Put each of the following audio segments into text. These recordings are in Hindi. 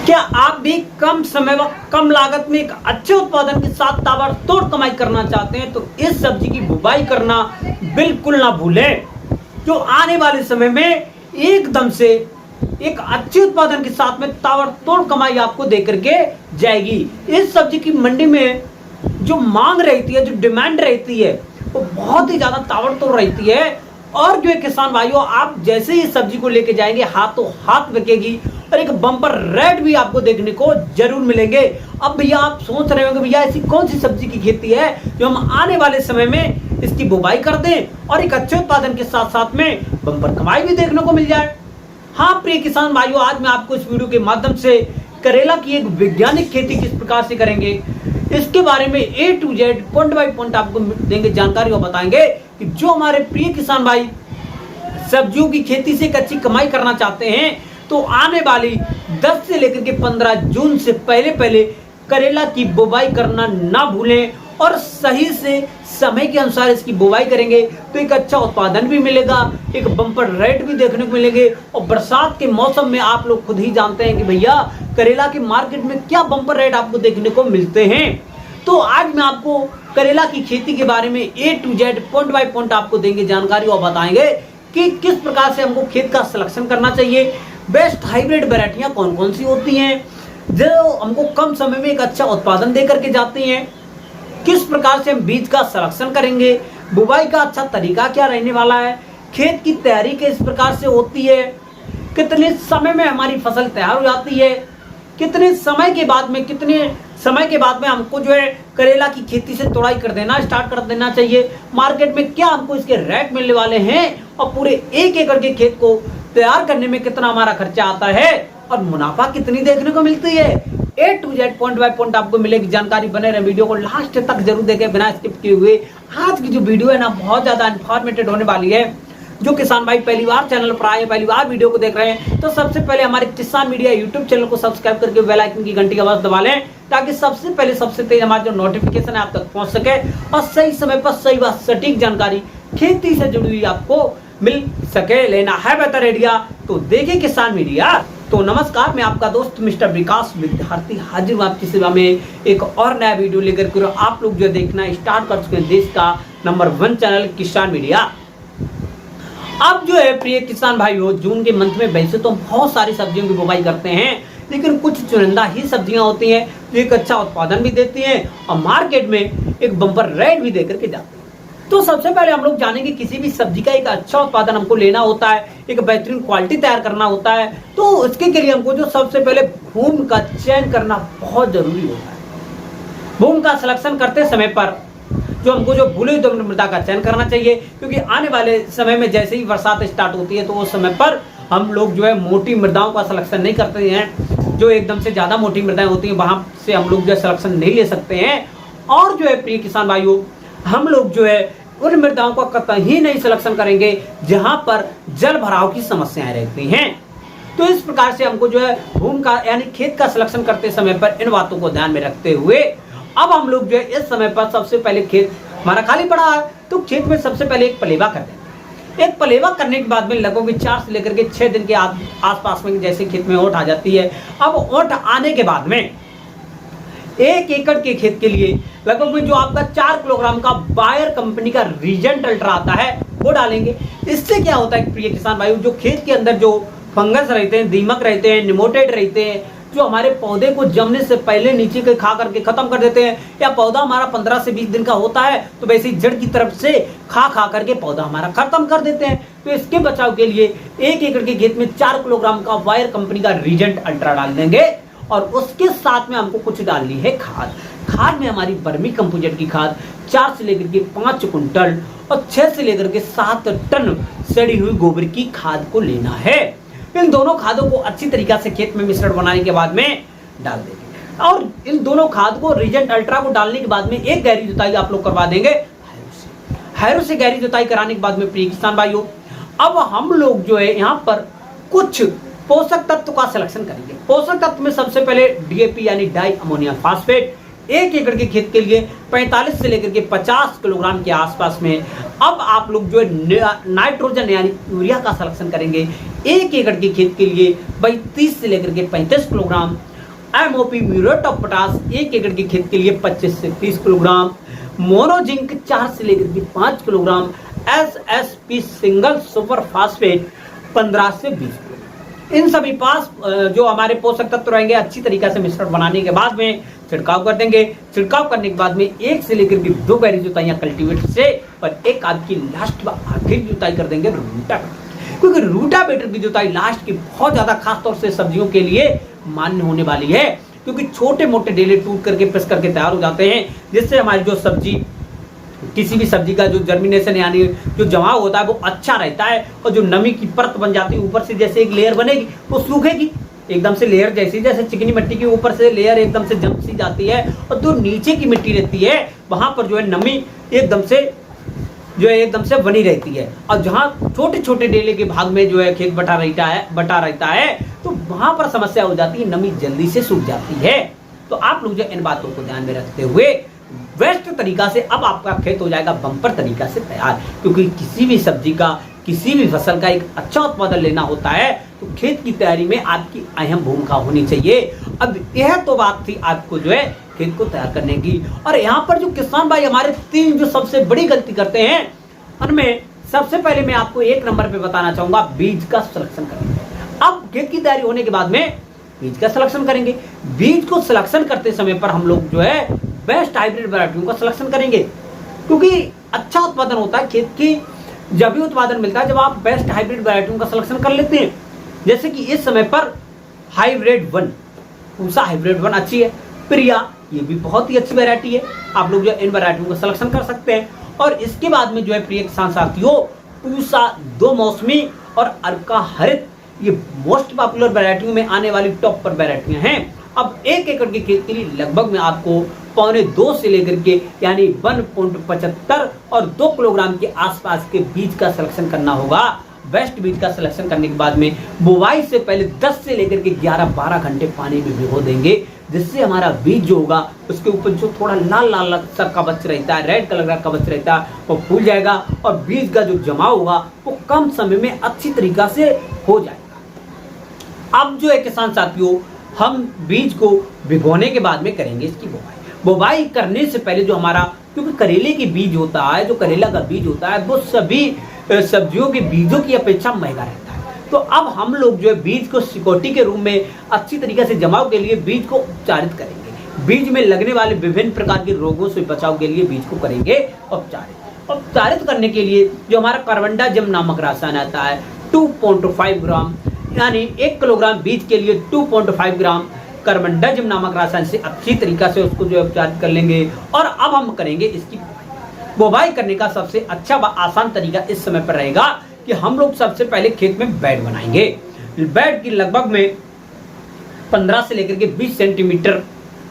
क्या आप भी कम समय व कम लागत में एक अच्छे उत्पादन के साथ ताबड़तोड़ कमाई करना चाहते हैं तो इस सब्जी की बुवाई करना बिल्कुल ना भूलें, जो आने वाले समय में एकदम से एक अच्छे उत्पादन के साथ में ताबड़तोड़ कमाई आपको देकर के जाएगी। इस सब्जी की मंडी में जो मांग रहती है, जो डिमांड रहती है, वो बहुत ही ज्यादा ताबड़तोड़ रहती है। और जो किसान भाइयों, आप जैसे ही सब्जी को लेके जाएंगे हाथों हाथ बिकेगी और एक बम्पर रेट भी आपको देखने को जरूर मिलेंगे। अब भैया आप सोच रहे होंगे भैया ऐसी कौन सी सब्जी की खेती है जो हम आने वाले समय में इसकी बुवाई कर दें और एक अच्छे उत्पादन के साथ साथ में बम्पर कमाई भी देखने को मिल जाए। हाँ प्रिय किसान भाइयों, आज मैं आपको इस वीडियो के माध्यम से करेला की एक वैज्ञानिक खेती किस प्रकार से करेंगे इसके बारे में A to Z point by point आपको देंगे जानकारी और बताएंगे कि जो हमारे प्रिय किसान भाई सब्जियों की खेती से एक अच्छी कमाई करना चाहते हैं तो आने वाली 10 से लेकर के 15 जून से पहले करेला की बुवाई करना ना भूलें और सही से समय के अनुसार इसकी बुवाई करेंगे तो एक अच्छा उत्पादन भी मिलेगा, एक बम्पर रेट भी देखने को मिलेंगे। और बरसात के मौसम में आप लोग खुद ही जानते हैं कि भैया करेला के मार्केट में क्या बम्पर रेट आपको देखने को मिलते हैं। तो आज मैं आपको करेला की खेती के बारे में A to Z point by point आपको देंगे जानकारी और बताएंगे कि किस प्रकार से हमको खेत का सिलेक्शन करना चाहिए, बेस्ट हाइब्रिड वैरायटियां कौन कौन सी होती हैं जो हमको कम समय में एक अच्छा उत्पादन दे करके जाती हैं, किस प्रकार से हम बीज का सिलेक्शन करेंगे, बुवाई का अच्छा तरीका क्या रहने वाला है, खेत की तैयारी किस प्रकार से होती है, कितने समय में हमारी फसल तैयार हो जाती है, कितने समय के बाद में हमको जो है करेला की खेती से तोड़ाई कर देना स्टार्ट कर देना चाहिए, मार्केट में क्या हमको इसके रेट मिलने वाले हैं और पूरे 1 एकड़ के खेत को तैयार करने में कितना हमारा खर्चा आता है और मुनाफा कितनी देखने को मिलती है। A to Z point by point आपको मिलेगी जानकारी। बने रहे वीडियो को लास्ट तक जरूर देखें बिना स्किप किए हुए। आज की जो वीडियो है ना बहुत ज्यादा इन्फॉर्मेटिव होने वाली है। जो किसान भाई पहली बार चैनल पर आए, पहली बार वीडियो को देख रहे हैं तो सबसे पहले हमारे किसान मीडिया यूट्यूब चैनल को सब्सक्राइब करके बेल आइकन की घंटी का आवाज दबा लें ताकि सबसे पहले सबसे तेज हमारा जो नोटिफिकेशन है आप तक पहुंच सके और सही समय पर सही बात सटीक जानकारी खेती से जुड़ी हुई आपको मिल सके। लेना है बेहतर आइडिया तो देखिए किसान मीडिया। तो नमस्कार, मैं आपका दोस्त मिस्टर विकास विद्यार्थी हाजिर हूँ आपकी सेवा में एक और नया वीडियो लेकर के। आप लोग जो देखना स्टार्ट कर चुके हैं देश का नंबर 1 चैनल किसान मीडिया। अब जो है प्रिय किसान भाइयों, जून के मंथ में वैसे तो बहुत सारी सब्जियों की बुवाई करते हैं लेकिन कुछ चुनिंदा ही सब्जियां होती हैं जो एक अच्छा उत्पादन भी देती हैं और मार्केट में एक बम्पर रेट भी देकर के जाती हैं। तो सबसे पहले हम लोग जानेंगे किसी भी सब्जी का एक अच्छा उत्पादन हमको लेना होता है, एक बेहतरीन क्वालिटी तैयार करना होता है तो इसके के लिए हमको जो सबसे पहले भूमि का चयन करना बहुत जरूरी होता है। भूमि का सिलेक्शन करते समय पर जो हमको जो भूले हुए मृदा का चयन करना चाहिए क्योंकि आने वाले समय में जैसे ही बरसात स्टार्ट होती है तो उस समय पर हम लोग जो है मोटी मृदाओं का सिलेक्शन नहीं करते हैं। जो एकदम से ज्यादा मोटी मृदाएं होती हैं वहां से हम लोग जो है सिलेक्शन नहीं ले सकते हैं। और जो है प्रिय किसान भाइयों, हम लोग जो है उन मृदाओं का कतई नहीं सिलेक्शन करेंगे जहां पर जल भराव की समस्याएं रहती हैं। तो इस प्रकार से हमको जो है भूमि का यानी खेत का सिलेक्शन करते समय पर इन बातों को ध्यान में रखते हुए अब हम लोग जो है इस समय पर सबसे पहले खेत हमारा खाली पड़ा है तो खेत में सबसे पहले एक पलेवा कर देंगे। एक पलेवा करने के बाद में लगभग 4 से लेकर के 6 दिन के आसपास में जैसे खेत में ओट आ जाती है। अब ओट आने के बाद में 1 एकड़ के खेत के लिए लगभग में जो आपका 4 किलोग्राम का बायर कंपनी का रीजेंट अल्ट्रा आता है वो डालेंगे। इससे क्या होता है प्रिय किसान भाइयों, जो खेत के अंदर जो फंगस रहते हैं, दीमक रहते हैं, निमोटेड रहते हैं, जो हमारे पौधे को जमने से पहले नीचे के खा करके खत्म कर देते हैं, या पौधा हमारा 15 से 20 दिन का होता है तो वैसे ही जड़ की तरफ से खा करके पौधा हमारा खत्म कर देते हैं। तो इसके बचाव के लिए 1 एकड़ के खेत में 4 किलोग्राम का वायर कंपनी का रीजेंट अल्ट्रा डाल देंगे और उसके साथ में हमको कुछ डालनी है खाद में हमारी वर्मी कंपोजिट की खाद 4 से लेकर के 5 कुंटल और 6 से लेकर के 7 टन सड़ी हुई गोबर की खाद को लेना है। इन दोनों खादों को अच्छी तरीके से खेत में मिश्रण बनाने के बाद में डाल देंगे और इन दोनों खाद को रीजेंट अल्ट्रा को डालने के बाद में एक गहरी जुताई आप लोग करवा देंगे हैरो से गहरी जुताई कराने के बाद में प्रिय किसान भाइयों अब हम लोग जो है यहाँ पर कुछ पोषक तत्व का सिलेक्शन करेंगे। पोषक तत्व में सबसे पहले DAP यानी डाई अमोनियम फास्फेट 1 एकड़ के खेत के लिए 45 से लेकर के 50 किलोग्राम के आसपास में। अब आप लोग जो है नाइट्रोजन यानी यूरिया का सिलेक्शन करेंगे 1 एकड़ के खेत के लिए 32 से लेकर के 35 kilogram. MOP muriate of potash 1 एकड़ के खेत के लिए 25 से 30 किलोग्राम, मोनोजिंक 4 से लेकर के 5 kilogram, SSP single super phosphate 15 से 20 किलोग्राम। इन सभी पास जो हमारे पोषक तत्व रहेंगे अच्छी तरीके से मिश्रण बनाने के बाद में छिड़काव कर देंगे। छिड़काव करने के बाद में 1 से लेकर के 2 गहरी जुताइयां कल्टीवेटर से और एक आपकी लास्ट व आखिरी जुताई कर देंगे रूटावेटर, क्योंकि रूटावेटर की जुताई लास्ट की बहुत ज्यादा खास तौर से सब्जियों के लिए मान्य होने वाली है, क्योंकि छोटे मोटे डेले टूट करके प्रेस करके तैयार हो जाते हैं, जिससे हमारी जो सब्जी किसी भी सब्जी का जो जर्मिनेशन यानी जो जमाव होता है वो अच्छा रहता है, और जो नमी की परत बन जाती है ऊपर से जैसे एक लेयर बनेगी वो सूखेगी एकदम से, लेयर जैसे चिकनी मिट्टी के ऊपर से लेयर एकदम से जम सी जाती है, और जो नीचे की मिट्टी रहती है वहां पर जो है नमी एकदम से बनी रहती है, और जहाँ छोटे छोटे डेले के भाग में जो है खेत बटा रहता है तो वहां पर समस्या हो जाती है, नमी जल्दी से सूख जाती है। तो आप लोग जो इन बातों को ध्यान में रखते हुए बेस्ट तरीका से अब आपका खेत हो जाएगा बम्पर तरीका से तैयार, क्योंकि किसी भी सब्जी का किसी भी फसल का एक अच्छा उत्पादन लेना होता है तो खेत की तैयारी में आपकी अहम भूमिका होनी चाहिए। अब यह तो बात थी आपको जो है खेत को तैयार करने की, और यहाँ पर जो किसान भाई हमारे 3 जो सबसे बड़ी गलती करते हैं उनमें सबसे पहले मैं आपको 1 नंबर पे बताना चाहूंगा बीज का सिलेक्शन करेंगे। अब खेत की तैयारी होने के बाद में बीज का सिलेक्शन करेंगे। बीज को सिलेक्शन करते समय पर हम लोग जो है बेस्ट हाइब्रिड वैरायटियों का सिलेक्शन करेंगे, क्योंकि अच्छा उत्पादन होता है खेत की जब भी उत्पादन मिलता है जब आप बेस्ट हाइब्रिड वैरायटियों का सिलेक्शन कर लेते हैं। जैसे कि इस समय पर हाइब्रिड 1 पूसा हाइब्रिड 1 अच्छी है, प्रिया ये भी बहुत ही अच्छी वैरायटी है, आप लोग जो इन वैरायटियों का सिलेक्शन कर सकते हैं। और इसके बाद में जो है प्रिय किसान साथियों पूसा 2 मौसमी और अर्का हरित ये मोस्ट पॉपुलर वैरायटियों में आने वाली टॉप पर वैरायटियां हैं। अब 1 एकड़ के खेत के लिए लगभग में आपको 1.25 से लेकर के यानी 1.75 और 2 किलोग्राम के आसपास के बीज का सिलेक्शन करना होगा। बेस्ट बीज का सिलेक्शन करने के बाद में बुवाई से पहले 10 से लेकर के 11-12 घंटे पानी में भिगो देंगे, जिससे हमारा बीज जो होगा उसके ऊपर जो थोड़ा लाल लाल सा कवच रहता है, रेड कलर का कवच रहता है, वो फूल जाएगा और बीज का जो जमाव होगा वो कम समय में अच्छी तरीका से हो जाएगा। अब जो है किसान साथियों हम बीज को भिगोने के बाद में करेंगे इसकी बुवाई। बुवाई करने से पहले जो हमारा, क्योंकि करेले की बीज होता है, जो करेला का बीज होता है वो सभी सब्जियों के बीजों की अपेक्षा महंगा रहता है, तो अब हम लोग जो है बीज को सिक्योरिटी के रूप में अच्छी तरीके से जमाव के लिए बीज को उपचारित करेंगे। बीज में लगने वाले विभिन्न प्रकार के रोगों से बचाव के लिए बीज को करेंगे उपचारित करने के लिए जो हमारा कार्बेंडाजिम नामक रसायन आता है 2.5 ग्राम, यानी 1 किलोग्राम बीज के लिए 2.5 ग्राम कार्बेंडाजिम नामक रसायन से अच्छी तरीका से उसको जो है उपचारित कर लेंगे। और अब हम करेंगे इसकी बुवाई करने का सबसे अच्छा व आसान तरीका इस समय पर रहेगा कि हम लोग सबसे पहले खेत में बेड बनाएंगे। बेड की लगभग में 15 से लेकर के 20 सेंटीमीटर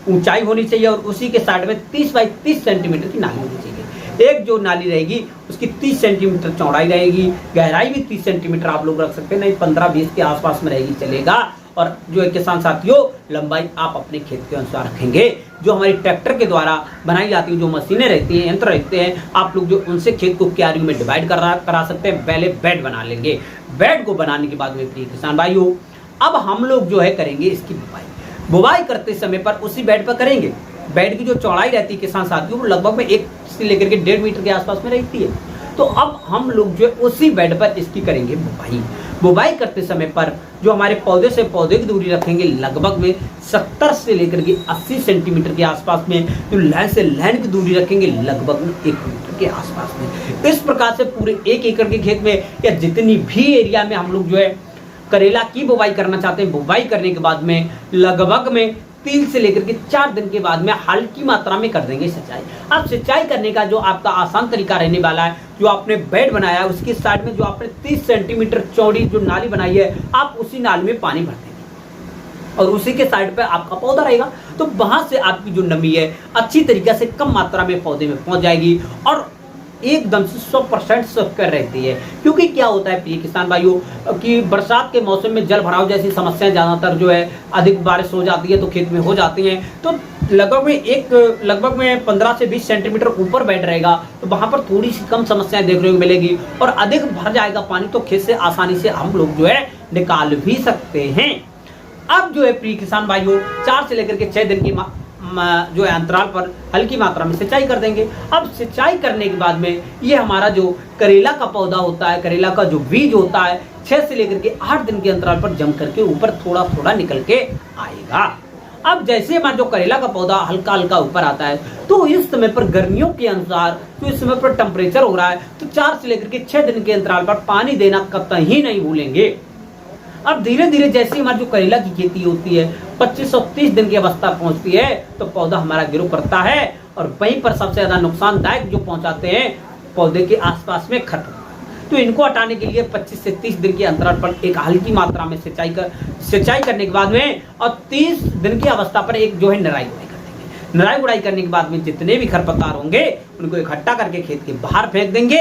ऊंचाई होनी चाहिए और उसी के साइड में 30 बाई 30 सेंटीमीटर की नाली होनी चाहिए। एक जो नाली रहेगी उसकी 30 सेंटीमीटर चौड़ाई रहेगी, गहराई भी 30 सेंटीमीटर आप लोग रख सकते हैं, नहीं 15-20 के आसपास में रहेगी चलेगा। और जो है किसान साथियों लंबाई आप अपने खेत के अनुसार रखेंगे। जो हमारी ट्रैक्टर के द्वारा बनाई जाती है जो मशीनें रहती हैं, यंत्र रहते हैं, आप लोग जो उनसे खेत को क्यारियों में डिवाइड करा सकते हैं। पहले बेड बना लेंगे। बेड को बनाने के बाद में प्रिय किसान भाइयों अब हम लोग जो है करेंगे इसकी बुवाई करते समय पर उसी बेड पर करेंगे। बेड की जो चौड़ाई रहती है किसान साथियों वो लगभग में 1 से लेकर के 1.5 मीटर के आसपास में रहती है। तो अब हम लोग जो है उसी बेड पर इसकी करेंगे बुवाई। बुवाई करते समय पर जो हमारे पौधे से पौधे की दूरी रखेंगे लगभग में 70 से लेकर के 80 सेंटीमीटर के आसपास में, जो लाइन से लाइन की दूरी रखेंगे लगभग में 1 मीटर के आसपास में। इस प्रकार से पूरे 1 एकड़ के खेत में या जितनी भी एरिया में हम लोग जो है करेला की बुवाई करना चाहते हैं, बुवाई करने के बाद में लगभग में 3 से लेकर के 4 दिन के बाद में हल्की मात्रा में कर देंगे सिंचाई। अब सिंचाई करने का जो आपका आसान तरीका रहने वाला है, जो आपने बेड बनाया है उसकी साइड में जो आपने 30 सेंटीमीटर चौड़ी जो नाली बनाई है आप उसी नाली में पानी भर देंगे और उसी के साइड पे आपका पौधा रहेगा। तो वहां से आपकी जो नमी है अच्छी तरीके से कम मात्रा में पौधे में पहुंच जाएगी और एकदम से 100% सक्रिय रहती है। क्योंकि क्या होता है प्रिय किसान भाइयों कि बरसात के मौसम में जल भराव जैसी समस्याएं ज्यादातर जो है अधिक बारिश हो जाती है तो खेत में हो जाती हैं। तो लगभग में 15 से 20 सेंटीमीटर ऊपर बेड रहेगा तो वहां पर थोड़ी सी कम समस्याएं देखने को मिलेगी और अधिक भर जाएगा पानी तो खेत से आसानी से हम लोग जो है निकाल भी सकते हैं। अब जो है प्रिय किसान भाइयों 4 से लेकर के 6 दिन की जो है अंतराल पर हल्की मात्रा में सिंचाई कर देंगे। अब सिंचाई करने के बाद में ये हमारा जो करेला का पौधा होता है, करेला का जो बीज होता है 6 से लेकर के 8 दिन के अंतराल पर जम करके ऊपर थोड़ा थोड़ा निकल के आएगा। अब जैसे हमारा जो करेला का पौधा हल्का हल्का ऊपर आता है तो इस समय पर गर्मियों के अनुसार तो इस समय पर टेम्परेचर हो रहा है तो 4 से लेकर के 6 दिन के अंतराल पर पानी देना कतई नहीं भूलेंगे। अब धीरे धीरे जैसे हमारी जो करेला की खेती होती है 25 और 30 दिन की अवस्था पहुंचती है तो पौधा हमारा ग्रो करता है और वहीं पर सबसे ज्यादा नुकसानदायक जो पहुंचाते हैं पौधे के आसपास में खर। तो इनको हटाने के लिए 25 से 30 दिन के अंतराल पर एक हल्की मात्रा में सिंचाई करने के बाद में और 30 दिन की अवस्था पर एक जो है निराई गुड़ाई कर देंगे। निराई गुड़ाई करने के बाद में जितने भी खरपतवार होंगे उनको इकट्ठा करके खेत के बाहर फेंक देंगे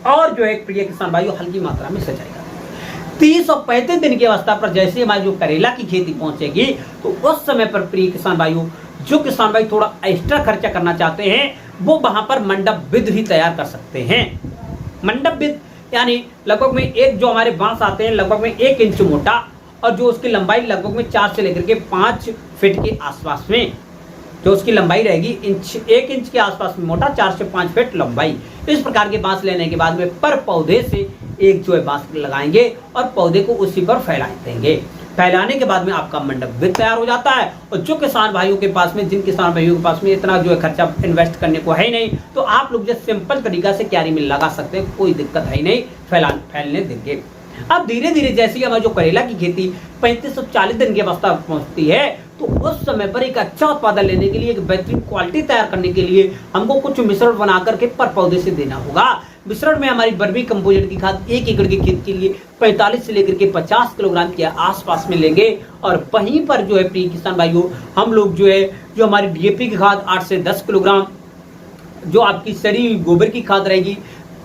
और जो है प्रिय किसान भाइयों हल्की मात्रा में सिंचाई कर 30 और 35 दिन की अवस्था पर जैसे हमारी जो करेला की खेती पहुंचेगी तो उस समय पर प्रिय किसान भाइयों जो किसान भाई थोड़ा एक्स्ट्रा खर्चा करना चाहते हैं वो वहां पर मंडप विद भी तैयार कर सकते हैं। मंडप विद यानी लगभग में एक जो हमारे बांस आते हैं लगभग में 1 इंच मोटा और जो उसकी लंबाई लगभग में 4 से लेकर के 5 फीट के आसपास में जो उसकी लंबाई रहेगी 1 इंच के आसपास में मोटा 4 से 5 फीट लंबाई। इस प्रकार के बांस लेने के बाद में पर पौधे से एक जो है बांस लगाएंगे और पौधे को उसी पर फैला देंगे। फैलाने के बाद में आपका मंडप भी तैयार हो जाता है और जो किसान भाइयों के पास में जिन किसान भाइयों के पास में इतना जो है खर्चा इन्वेस्ट करने को है ही नहीं तो आप लोग जो सिंपल तरीका से क्यारी में लगा सकते हैं, कोई दिक्कत है ही नहीं, फैलने देंगे। अब धीरे धीरे जैसे ही हमारी जो करेला की खेती 35 से 40 दिन की अवस्था पहुंचती है तो उस समय पर एक अच्छा उत्पादन लेने के लिए एक बेहतरीन क्वालिटी तैयार करने के लिए हमको कुछ मिश्रण बना करके पर पौधे से देना होगा। मिश्रण में हमारी वर्मी कंपोजिट की खाद 1 एकड़ के खेत के लिए 45 से लेकर के 50 किलोग्राम के आसपास में लेंगे और वहीं पर जो है प्रिय किसान भाइयों हम लोग जो है जो हमारी डीएपी की खाद 8 से 10 किलोग्राम, जो आपकी सड़ी गोबर की खाद रहेगी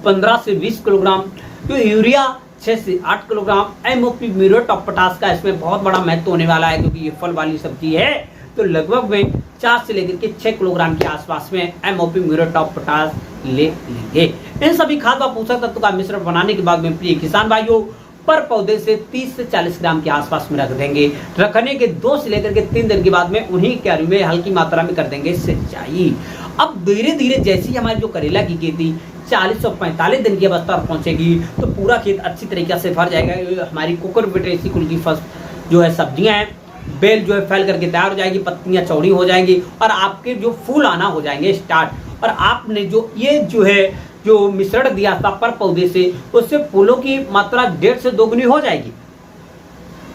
15 से 20 किलोग्राम, जो यूरिया 6 से 8 kilogram, MOP muriate of potash का इसमें बहुत बड़ा महत्व होने वाला है क्योंकि ये फल वाली सब्जी है तो लगभग में 4 से लेकर के 6 किलोग्राम के आसपास में एमओपी म्यूरेट ऑफ पोटाश ले लेंगे। इन सभी खाद व पोषक तत्व का मिश्रण बनाने के बाद में प्रिय किसान भाइयों पर पौधे से 30 से 40 ग्राम के आसपास में रख देंगे। रखने के 2 से लेकर के 3 दिन के बाद में उन्हीं क्यारी में हल्की मात्रा में कर देंगे सिंचाई। अब धीरे धीरे जैसे ही हमारी जो करेला की खेती 40 और 45 दिन की अवस्था पहुंचेगी तो पूरा खेत अच्छी तरीके से भर जाएगा। हमारी कुकुरबिटेसी कुल की फसल जो है सब्जियां हैं बेल जो है फैल करके तैयार हो जाएगी, पत्तियां चौड़ी हो जाएंगी और आपके जो फूल आना हो जाएंगे स्टार्ट। और आपने जो ये जो है जो मिश्रण दिया था पर पौधे से उससे फूलों की मात्रा 1.5 से 2 गुनी हो जाएगी।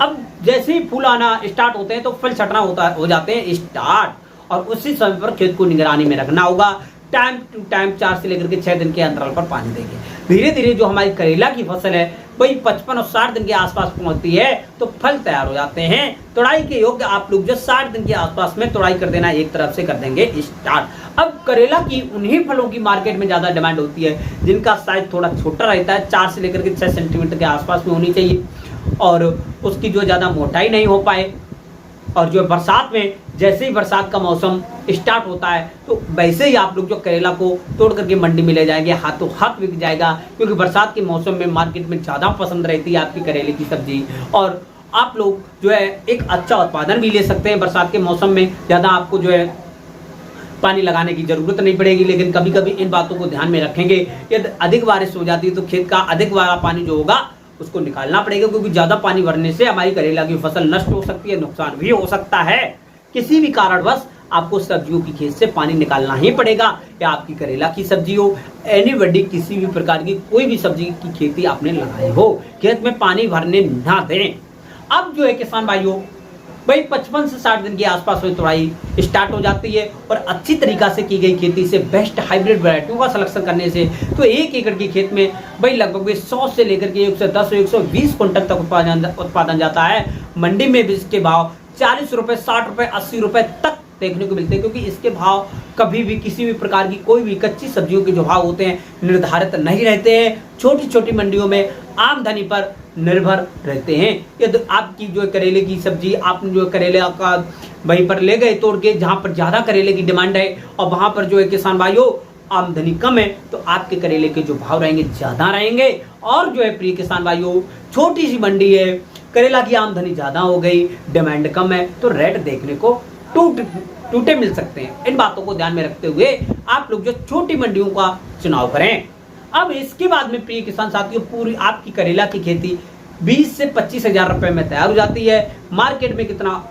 अब जैसे ही फूल आना स्टार्ट होते हैं तो फल छटना हो जाते हैं स्टार्ट और उसी समय पर खेत को निगरानी में रखना होगा। टाइम टू टाइम 4 से लेकर के 6 दिन के अंतराल पर पानी देंगे। धीरे धीरे जो हमारी करेला की फसल है वही 55 और 60 दिन के आसपास पहुंचती है तो फल तैयार हो जाते हैं। तोड़ाई के योग्य आप लोग जो 60 दिन के आसपास में तोड़ाई कर देना एक तरफ से कर देंगे स्टार्ट। अब करेला की उन्हीं फलों की मार्केट में ज्यादा डिमांड होती है जिनका साइज थोड़ा छोटा रहता है, 4 से लेकर के 6 सेंटीमीटर के आसपास में होनी चाहिए और उसकी जो ज्यादा मोटाई नहीं हो पाए। और जो बरसात में जैसे ही बरसात का मौसम स्टार्ट होता है तो वैसे ही आप लोग जो करेला को तोड़ करके मंडी में ले जाएंगे, हाथों हाथ बिक जाएगा क्योंकि बरसात के मौसम में मार्केट में ज़्यादा पसंद रहती है आपकी करेले की सब्जी। और आप लोग जो है एक अच्छा उत्पादन भी ले सकते हैं बरसात के मौसम में। ज़्यादा आपको जो है पानी लगाने की जरूरत नहीं पड़ेगी, लेकिन कभी कभी इन बातों को ध्यान में रखेंगे। यदि अधिक बारिश हो जाती है तो खेत का अधिक वाला पानी जो होगा उसको निकालना पड़ेगा क्योंकि ज्यादा पानी भरने से हमारी करेला की फसल नष्ट हो सकती है, नुकसान भी हो सकता है। किसी भी कारणवश आपको सब्जियों की खेत से पानी निकालना ही पड़ेगा, या आपकी करेला की सब्जी हो, एनीबॉडी किसी भी प्रकार की कोई भी सब्जी की खेती आपने लगाई हो, खेत में पानी भरने ना दें। अब जो है किसान भाइयों भाई 55 से 60 दिन के आसपास में तोड़ाई स्टार्ट हो जाती है और अच्छी तरीका से की गई खेती से बेस्ट हाइब्रिड वैरायटियों का सिलेक्शन करने से तो 1 एकड़ की खेत में भाई लगभग 100 से लेकर के 110 120 क्विंटल तक उत्पादन जाता है। मंडी में भी इसके भाव 40 रुपए, 60 रुपए, 80 रुपए तक देखने को मिलते हैं क्योंकि इसके भाव कभी भी किसी भी प्रकार की कोई भी कच्ची सब्जियों के जो भाव होते हैं निर्धारित नहीं रहते हैं। छोटी छोटी मंडियों में आमदनी पर निर्भर रहते हैं। यदि आपकी जो करेले की सब्जी आपने जो करेले का वहीं पर ले गए तोड़ के जहाँ पर ज़्यादा करेले की डिमांड है और वहाँ पर जो है किसान भाइयों आमदनी कम है तो आपके करेले के जो भाव रहेंगे ज़्यादा रहेंगे। और जो है प्रिय किसान भाइयों छोटी सी मंडी है करेला की आमदनी ज्यादा हो गई, डिमांड कम है, तो रेट देखने को टूटे मिल सकते हैं। इन बातों को ध्यान में रखते हुए आप लोग जो छोटी मंडियों का चुनाव करें। अब इसके बाद में प्रिय किसान साथियों, पूरी आपकी करेला की खेती 20 से 25 हजार रुपए में तैयार हो जाती है। मार्केट में कितना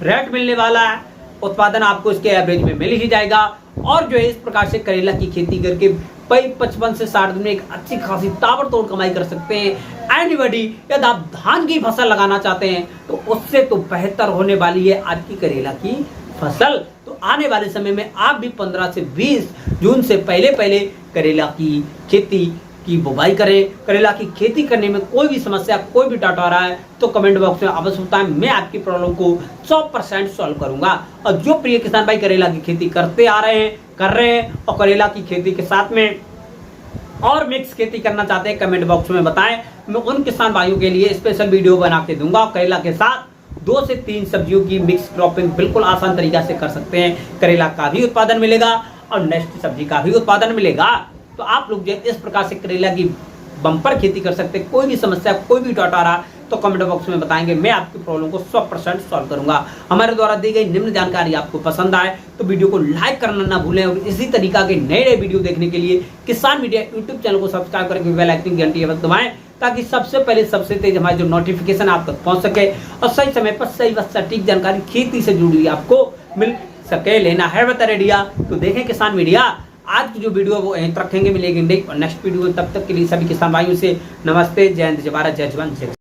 रेट मिलने वाला है, उत्पादन आपको इसके एवरेज में मिल ही जाएगा। और जो है इस प्रकार से करेला की खेती करके 55 से 60 दिन में एक अच्छी खासी ताबड़तोड़ कमाई कर सकते हैं। एनीबॉडी, यदि आप धान की फसल लगाना चाहते हैं तो उससे तो बेहतर होने वाली है आपकी करेला की फसल। तो आने वाले समय में आप भी 15 से 20 जून से पहले करेला की खेती की बुवाई करें। करेला की खेती करने में कोई भी समस्या, कोई भी डाउट आ रहा है तो कमेंट बॉक्स में अवश्य बताएं, मैं आपकी प्रॉब्लम को 100% सॉल्व करूंगा। और जो प्रिय किसान भाई करेला की खेती करते आ रहे हैं, कर रहे हैं और करेला की खेती के साथ में और मिक्स खेती करना चाहते हैं, कमेंट बॉक्स में बताएं। मैं उन किसान भाइयों के लिए स्पेशल वीडियो बना के दूंगा। करेला के साथ 2 से 3 सब्जियों की मिक्स क्रॉपिंग बिल्कुल आसान तरीका से कर सकते हैं। करेला का भी उत्पादन मिलेगा और नेक्स्ट सब्जी का भी उत्पादन मिलेगा। तो आप लोग जो इस प्रकार से करेला की बम्पर खेती कर सकते हैं। कोई भी समस्या, कोई भी डाउट आ रहा तो कमेंट बॉक्स में बताएंगे, मैं आपकी प्रॉब्लम को 100% सॉल्व करूंगा। हमारे द्वारा दी गई निम्न जानकारी आपको पसंद आए तो वीडियो को लाइक करना ना भूलें और इसी तरीका के नए वीडियो देखने के लिए किसान मीडिया यूट्यूब चैनल को सब्सक्राइब करके बेल आइकन की घंटी दबाएं, ताकि सबसे पहले सबसे तेज हमारी जो नोटिफिकेशन आप तक पहुंच सके और सही समय पर सही व सटीक जानकारी खेती से जुड़ी हुई आपको मिल सके। लेना है बता रेडिया तो देखें किसान मीडिया। आज की जो वीडियो वो यहीं तक रखेंगे, मिलेगी नेक्स्ट वीडियो। तब तक के लिए सभी किसान भाइयों से नमस्ते, जय हिंद, जय भारत, जय जवान, जय